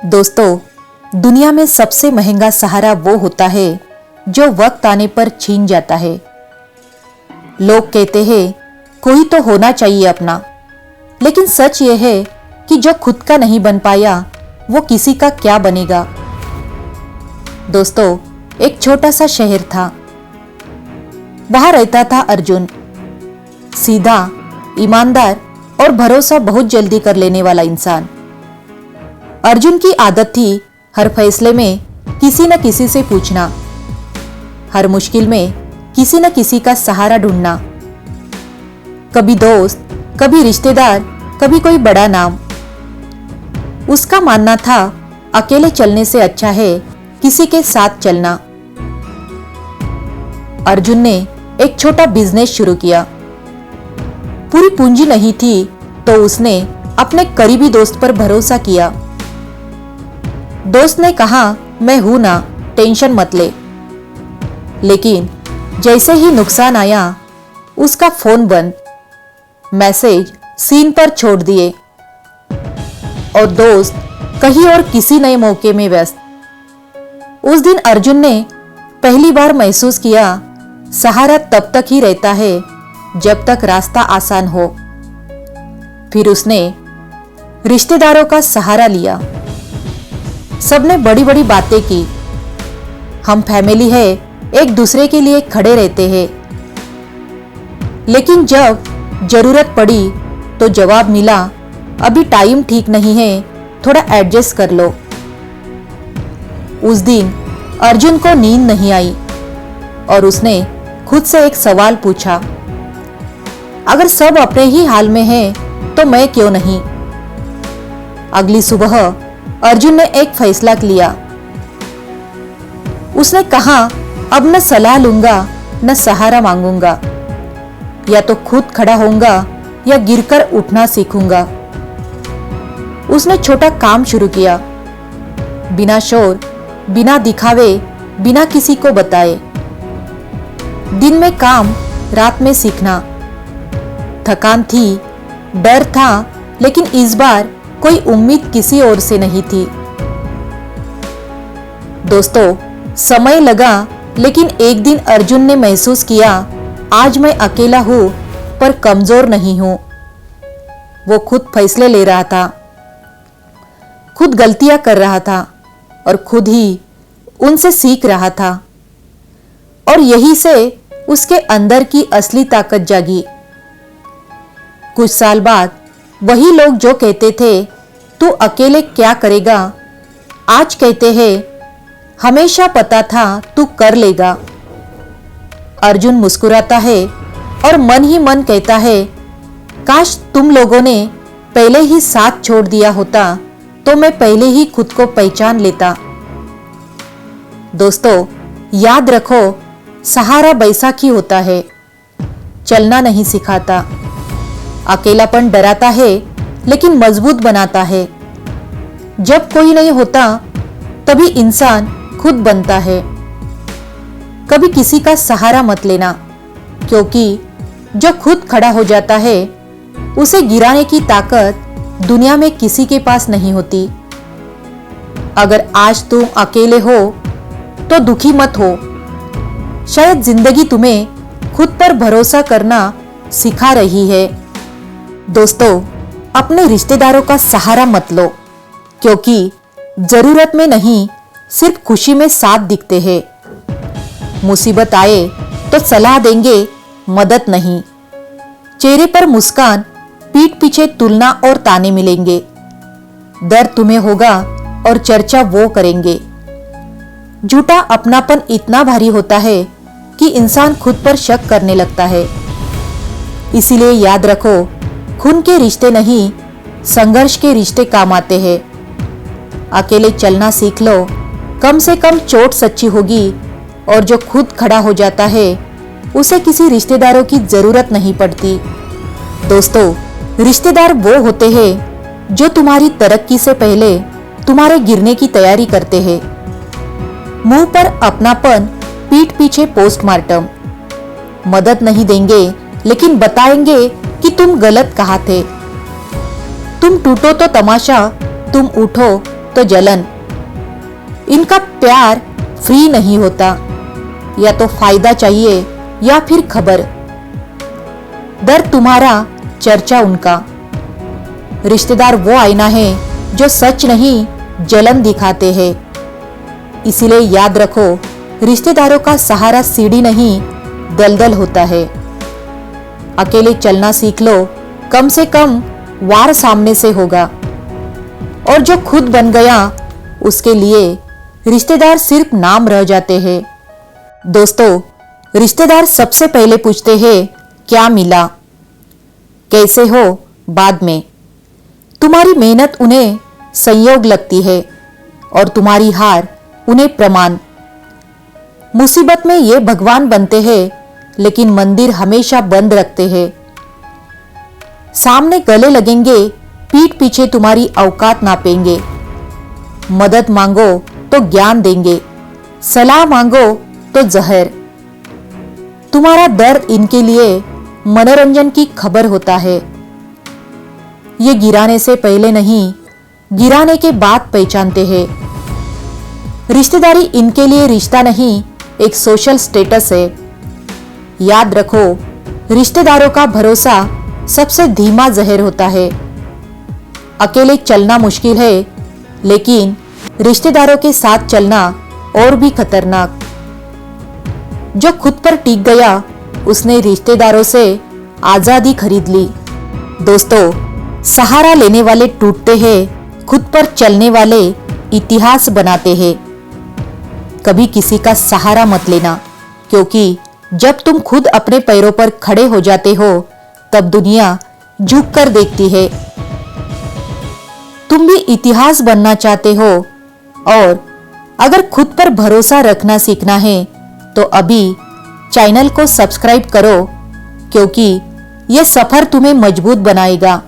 दोस्तों, दुनिया में सबसे महंगा सहारा वो होता है जो वक्त आने पर छीन जाता है। लोग कहते हैं कोई तो होना चाहिए अपना, लेकिन सच ये है कि जो खुद का नहीं बन पाया वो किसी का क्या बनेगा। दोस्तों, एक छोटा सा शहर था। वहां रहता था अर्जुन, सीधा, ईमानदार और भरोसा बहुत जल्दी कर लेने वाला इंसान। अर्जुन की आदत थी हर फैसले में किसी न किसी से पूछना, हर मुश्किल में किसी न किसी का सहारा ढूंढना। कभी दोस्त, कभी रिश्तेदार, कभी कोई बड़ा नाम। उसका मानना था अकेले चलने से अच्छा है किसी के साथ चलना। अर्जुन ने एक छोटा बिजनेस शुरू किया। पूरी पूंजी नहीं थी तो उसने अपने करीबी दोस्त पर भरोसा किया। दोस्त ने कहा, मैं हूं ना, टेंशन मत ले। लेकिन जैसे ही नुकसान आया, उसका फोन बंद, मैसेज सीन पर छोड़ दिए और दोस्त कहीं और किसी नए मौके में व्यस्त। उस दिन अर्जुन ने पहली बार महसूस किया, सहारा तब तक ही रहता है जब तक रास्ता आसान हो। फिर उसने रिश्तेदारों का सहारा लिया। सबने बड़ी बड़ी बातें की, हम फैमिली है, एक दूसरे के लिए खड़े रहते हैं। लेकिन जब जरूरत पड़ी तो जवाब मिला, अभी टाइम ठीक नहीं है, थोड़ा एडजस्ट कर लो। उस दिन अर्जुन को नींद नहीं आई और उसने खुद से एक सवाल पूछा, अगर सब अपने ही हाल में हैं तो मैं क्यों नहीं। अगली सुबह अर्जुन ने एक फैसला लिया। उसने कहा, अब न सलाह लूंगा न सहारा मांगूंगा, या तो खुद खड़ा होऊंगा या गिरकर उठना सीखूंगा। उसने छोटा काम शुरू किया, बिना शोर, बिना दिखावे, बिना किसी को बताए। दिन में काम, रात में सीखना। थकान थी, डर था, लेकिन इस बार कोई उम्मीद किसी और से नहीं थी। दोस्तों, समय लगा, लेकिन एक दिन अर्जुन ने महसूस किया, आज मैं अकेला हूं पर कमजोर नहीं हूं। वो खुद फैसले ले रहा था, खुद गलतियां कर रहा था और खुद ही उनसे सीख रहा था। और यही से उसके अंदर की असली ताकत जागी। कुछ साल बाद वही लोग जो कहते थे तू अकेले क्या करेगा, आज कहते हैं हमेशा पता था तू कर लेगा। अर्जुन मुस्कुराता है और मन ही मन कहता है, काश तुम लोगों ने पहले ही साथ छोड़ दिया होता तो मैं पहले ही खुद को पहचान लेता। दोस्तों, याद रखो, सहारा बैसाखी होता है, चलना नहीं सिखाता। अकेलापन डराता है लेकिन मजबूत बनाता है। जब कोई नहीं होता तभी इंसान खुद बनता है। कभी किसी का सहारा मत लेना, क्योंकि जो खुद खड़ा हो जाता है उसे गिराने की ताकत दुनिया में किसी के पास नहीं होती। अगर आज तुम अकेले हो तो दुखी मत हो, शायद जिंदगी तुम्हें खुद पर भरोसा करना सिखा रही है। दोस्तों, अपने रिश्तेदारों का सहारा मत लो, क्योंकि जरूरत में नहीं, सिर्फ खुशी में साथ दिखते हैं। मुसीबत आए तो सलाह देंगे, मदद नहीं। चेहरे पर मुस्कान, पीठ पीछे तुलना और ताने मिलेंगे। दर्द तुम्हें होगा और चर्चा वो करेंगे। झूठा अपनापन इतना भारी होता है कि इंसान खुद पर शक करने लगता है। इसीलिए याद रखो, खून के रिश्ते नहीं, संघर्ष के रिश्ते काम आते हैं। अकेले चलना सीख लो, कम से कम चोट सच्ची होगी, और जो खुद खड़ा हो जाता है उसे किसी रिश्तेदारों की जरूरत नहीं पड़ती। दोस्तों, रिश्तेदार वो होते हैं जो तुम्हारी तरक्की से पहले तुम्हारे गिरने की तैयारी करते हैं। मुंह पर अपनापन, पीठ पीछे पोस्टमार्टम। मदद नहीं देंगे लेकिन बताएंगे कि तुम गलत कहाँ थे। तुम टूटो तो तमाशा, तुम उठो तो जलन। इनका प्यार फ्री नहीं होता, या तो फायदा चाहिए या फिर खबर। दर्द तुम्हारा, चर्चा उनका। रिश्तेदार वो आईना है जो सच नहीं जलन दिखाते हैं। इसीलिए याद रखो, रिश्तेदारों का सहारा सीढ़ी नहीं दलदल होता है। अकेले चलना सीख लो, कम से कम वार सामने से होगा। और जो खुद बन गया उसके लिए रिश्तेदार सिर्फ नाम रह जाते हैं। दोस्तों, रिश्तेदार सबसे पहले पूछते हैं क्या मिला, कैसे हो बाद में। तुम्हारी मेहनत उन्हें संयोग लगती है और तुम्हारी हार उन्हें प्रमाण। मुसीबत में ये भगवान बनते हैं, लेकिन मंदिर हमेशा बंद रखते हैं। सामने गले लगेंगे, पीठ पीछे तुम्हारी औकात नापेंगे। मदद मांगो तो ज्ञान देंगे, सलाह मांगो तो जहर। तुम्हारा दर्द इनके लिए मनोरंजन की खबर होता है। ये गिराने से पहले नहीं, गिराने के बाद पहचानते हैं। रिश्तेदारी इनके लिए रिश्ता नहीं, एक सोशल स्टेटस है। याद रखो, रिश्तेदारों का भरोसा सबसे धीमा जहर होता है। अकेले चलना मुश्किल है, लेकिन रिश्तेदारों के साथ चलना और भी खतरनाक। जो खुद पर टिक गया, उसने रिश्तेदारों से आजादी खरीद ली। दोस्तों, सहारा लेने वाले टूटते हैं, खुद पर चलने वाले इतिहास बनाते हैं। कभी किसी का सहारा मत लेना, क्योंकि जब तुम खुद अपने पैरों पर खड़े हो जाते हो, तब दुनिया झुक कर देखती है। तुम भी इतिहास बनना चाहते हो, और अगर खुद पर भरोसा रखना सीखना है तो अभी चैनल को सब्सक्राइब करो, क्योंकि यह सफर तुम्हें मजबूत बनाएगा।